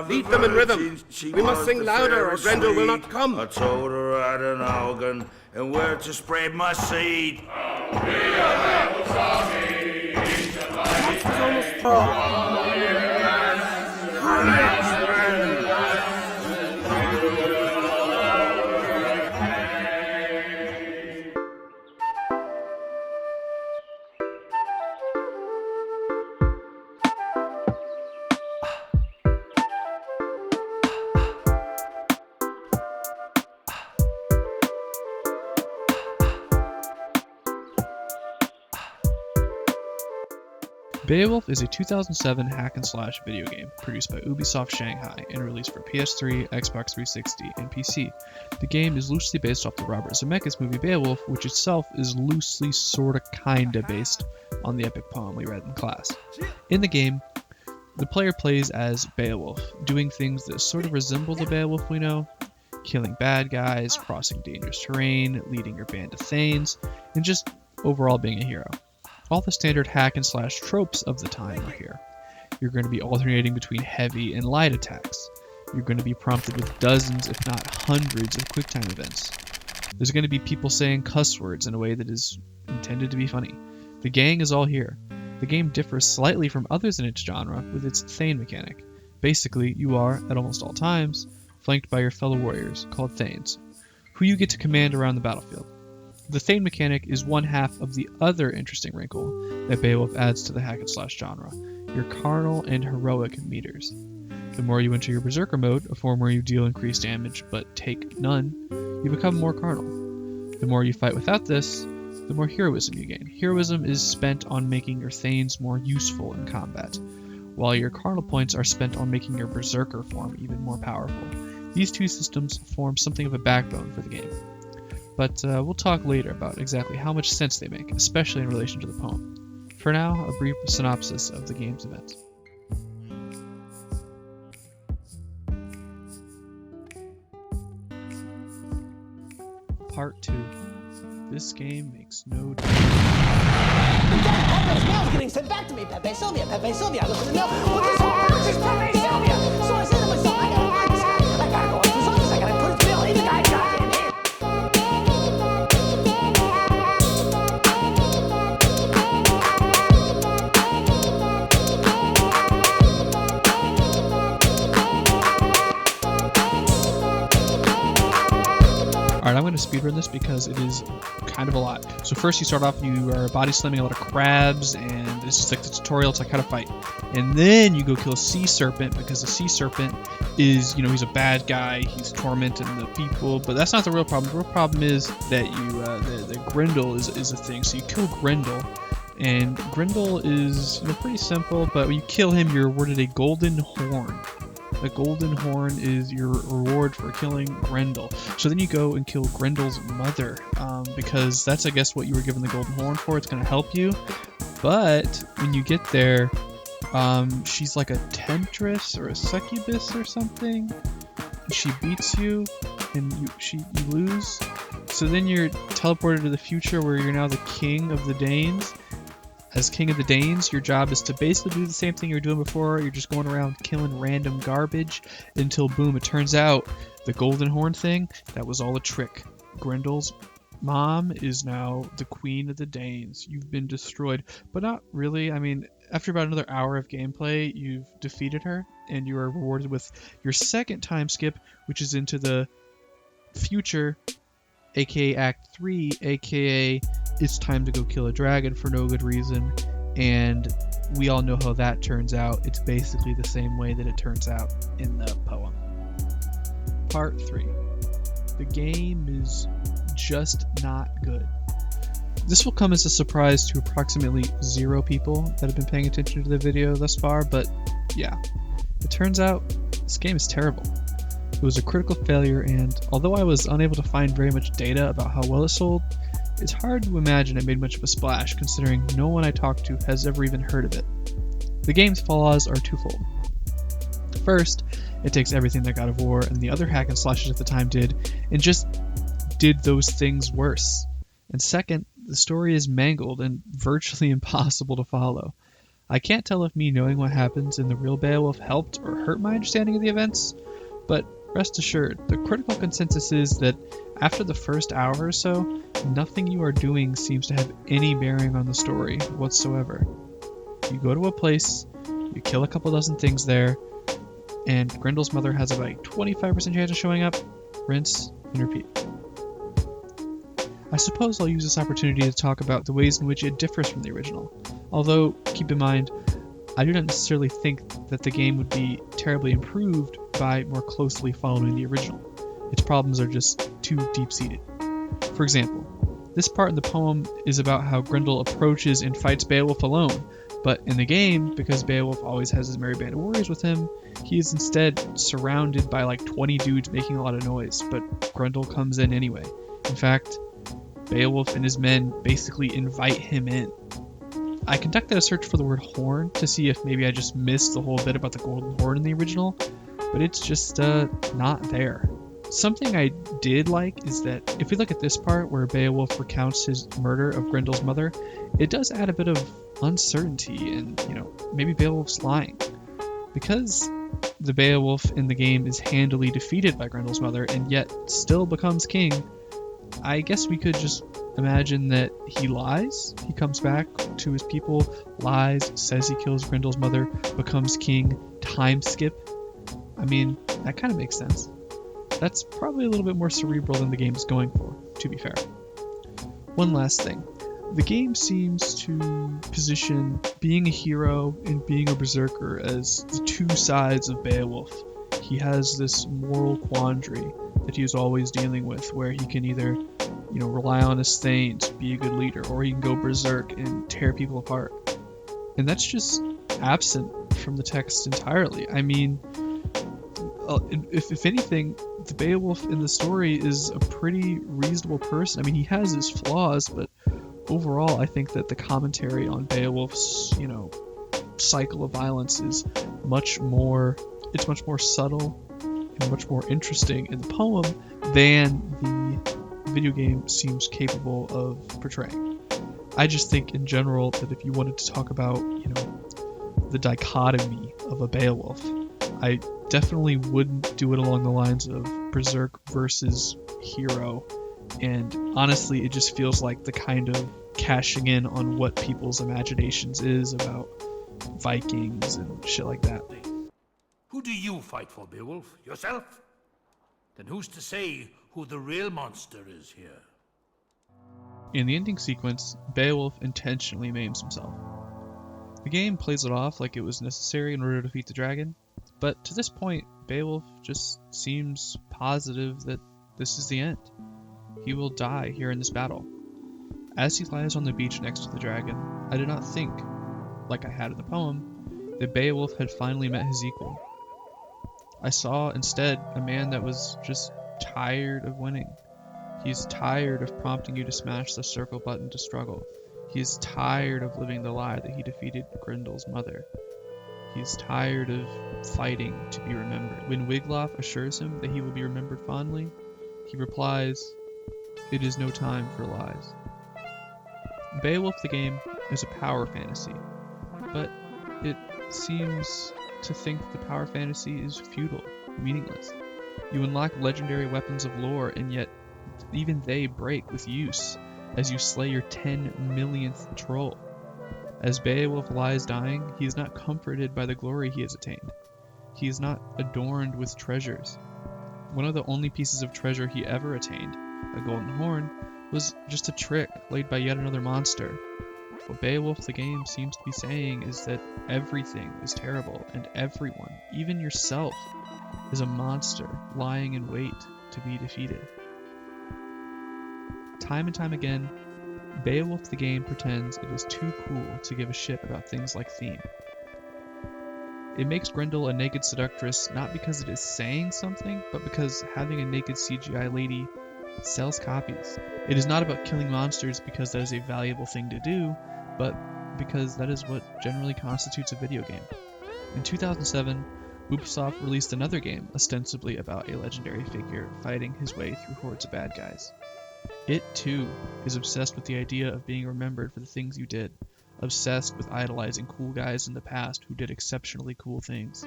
Beat them in rhythm. We must sing louder or Grendel will not come. I told her I had an organ and where to spread my seed. Beowulf is a 2007 hack-and-slash video game produced by Ubisoft Shanghai and released for PS3, Xbox 360, and PC. The game is loosely based off the Robert Zemeckis movie Beowulf, which itself is loosely sorta kinda based on the epic poem we read in class. In the game, the player plays as Beowulf, doing things that sort of resemble the Beowulf we know, killing bad guys, crossing dangerous terrain, leading your band of Thanes, and just overall being a hero. All the standard hack-and-slash tropes of the time are here. You're going to be alternating between heavy and light attacks. You're going to be prompted with dozens, if not hundreds, of QuickTime events. There's going to be people saying cuss words in a way that is intended to be funny. The gang is all here. The game differs slightly from others in its genre with its Thane mechanic. Basically, you are, at almost all times, flanked by your fellow warriors, called Thanes, who you get to command around the battlefield. The Thane mechanic is one half of the other interesting wrinkle that Beowulf adds to the hack-and-slash genre, your carnal and heroic meters. The more you enter your Berserker mode, a form where you deal increased damage but take none, you become more carnal. The more you fight without this, the more heroism you gain. Heroism is spent on making your Thanes more useful in combat, while your carnal points are spent on making your Berserker form even more powerful. These two systems form something of a backbone for the game. But we'll talk later about exactly how much sense they make, especially in relation to the poem. For now, a brief synopsis of the game's events. Part 2. This game makes no difference. Pepe's mail's getting sent back to me. Pepe Sylvia. I look at the mail. What is all this? It's Pepe Sylvia. So I said to myself, I gotta go up to his office. I gotta put his mail in the guy's goddamn hand. Alright, I'm going to speedrun this because it is kind of a lot. So first you start off, you are body slamming a lot of crabs, and this is like the tutorial, it's like how to fight. And then you go kill a sea serpent, because the sea serpent is, he's a bad guy, he's tormenting the people, but that's not the real problem. The real problem is that the Grendel is a thing. So you kill Grendel, and Grendel is pretty simple, but when you kill him, you're awarded a golden horn. The golden horn is your reward for killing Grendel. So then you go and kill Grendel's mother, because that's, I guess, what you were given the golden horn for. It's going to help you. But when you get there, she's like a temptress or a succubus or something. She beats you, and you lose. So then you're teleported to the future where you're now the king of the Danes. As King of the Danes, your job is to basically do the same thing you were doing before. You're just going around killing random garbage until, boom, it turns out the golden horn thing, that was all a trick. Grendel's mom is now the queen of the Danes. You've been destroyed, but not really. I mean, after about another hour of gameplay, you've defeated her, and you are rewarded with your second time skip, which is into the future, aka Act 3, aka it's time to go kill a dragon for no good reason, and we all know how that turns out. It's basically the same way that it turns out in the poem. Part 3. The game is just not good. This will come as a surprise to approximately 0 people that have been paying attention to the video thus far, but yeah. It turns out this game is terrible. It was a critical failure, and although I was unable to find very much data about how well it sold, it's hard to imagine it made much of a splash, considering no one I talked to has ever even heard of it. The game's flaws are twofold. First, it takes everything that God of War and the other hack and slashes at the time did, and just did those things worse. And second, the story is mangled and virtually impossible to follow. I can't tell if me knowing what happens in the real Beowulf helped or hurt my understanding of the events, but rest assured, the critical consensus is that after the first hour or so, nothing you are doing seems to have any bearing on the story whatsoever. You go to a place, you kill a couple dozen things there, and Grendel's mother has about a 25% chance of showing up, rinse and repeat. I suppose I'll use this opportunity to talk about the ways in which it differs from the original, although keep in mind, I do not necessarily think that the game would be terribly improved by more closely following the original. Its problems are just too deep-seated. For example, this part in the poem is about how Grendel approaches and fights Beowulf alone, but in the game, because Beowulf always has his merry band of warriors with him, he is instead surrounded by like 20 dudes making a lot of noise, but Grendel comes in anyway. In fact, Beowulf and his men basically invite him in. I conducted a search for the word horn to see if maybe I just missed the whole bit about the golden horn in the original, but it's just not there. Something I did like is that if we look at this part where Beowulf recounts his murder of Grendel's mother, it does add a bit of uncertainty and, maybe Beowulf's lying. Because the Beowulf in the game is handily defeated by Grendel's mother and yet still becomes king, I guess we could just imagine that he lies, he comes back to his people, lies, says he kills Grendel's mother, becomes king, time skip. I mean, that kind of makes sense. That's probably a little bit more cerebral than the game is going for, to be fair. One last thing. The game seems to position being a hero and being a berserker as the two sides of Beowulf. He has this moral quandary that he is always dealing with, where he can either, rely on his thanes, be a good leader, or he can go berserk and tear people apart. And that's just absent from the text entirely. I mean, if anything, the Beowulf in the story is a pretty reasonable person. I mean, he has his flaws, but overall, I think that the commentary on Beowulf's, cycle of violence is much more subtle and much more interesting in the poem than the video game seems capable of portraying. I just think in general that if you wanted to talk about, the dichotomy of a Beowulf, I definitely wouldn't do it along the lines of berserk versus hero. And honestly, it just feels like the kind of cashing in on what people's imaginations is about Vikings and shit like that. Who do you fight for, Beowulf? Yourself? Then who's to say who the real monster is here? In the ending sequence, Beowulf intentionally maims himself. The game plays it off like it was necessary in order to defeat the dragon, but to this point, Beowulf just seems positive that this is the end. He will die here in this battle. As he lies on the beach next to the dragon, I did not think, like I had in the poem, that Beowulf had finally met his equal. I saw instead a man that was just tired of winning. He's tired of prompting you to smash the circle button to struggle. He's tired of living the lie that he defeated Grendel's mother. He's tired of fighting to be remembered. When Wiglaf assures him that he will be remembered fondly, he replies, "It is no time for lies." Beowulf the game is a power fantasy, but it seems to think the power fantasy is futile, meaningless. You unlock legendary weapons of lore, and yet even they break with use as you slay your 10 millionth troll. As Beowulf lies dying, he is not comforted by the glory he has attained. He is not adorned with treasures. One of the only pieces of treasure he ever attained, a golden horn, was just a trick played by yet another monster. What Beowulf the game seems to be saying is that everything is terrible, and everyone, even yourself, is a monster lying in wait to be defeated. Time and time again, Beowulf the game pretends it is too cool to give a shit about things like theme. It makes Grendel a naked seductress not because it is saying something, but because having a naked CGI lady sells copies. It is not about killing monsters because that is a valuable thing to do, but because that is what generally constitutes a video game. In 2007, Ubisoft released another game ostensibly about a legendary figure fighting his way through hordes of bad guys. It, too, is obsessed with the idea of being remembered for the things you did, obsessed with idolizing cool guys in the past who did exceptionally cool things.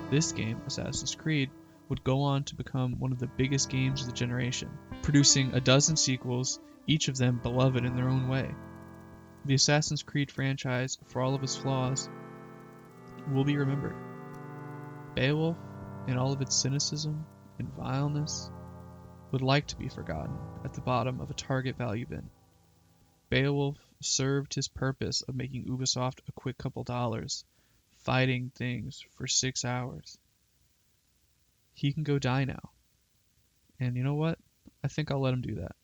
This game, Assassin's Creed, would go on to become one of the biggest games of the generation, producing a dozen sequels, each of them beloved in their own way. The Assassin's Creed franchise, for all of its flaws, will be remembered. Beowulf, in all of its cynicism and vileness, would like to be forgotten at the bottom of a Target value bin. Beowulf served his purpose of making Ubisoft a quick couple dollars, fighting things for 6 hours. He can go die now. And you know what? I think I'll let him do that.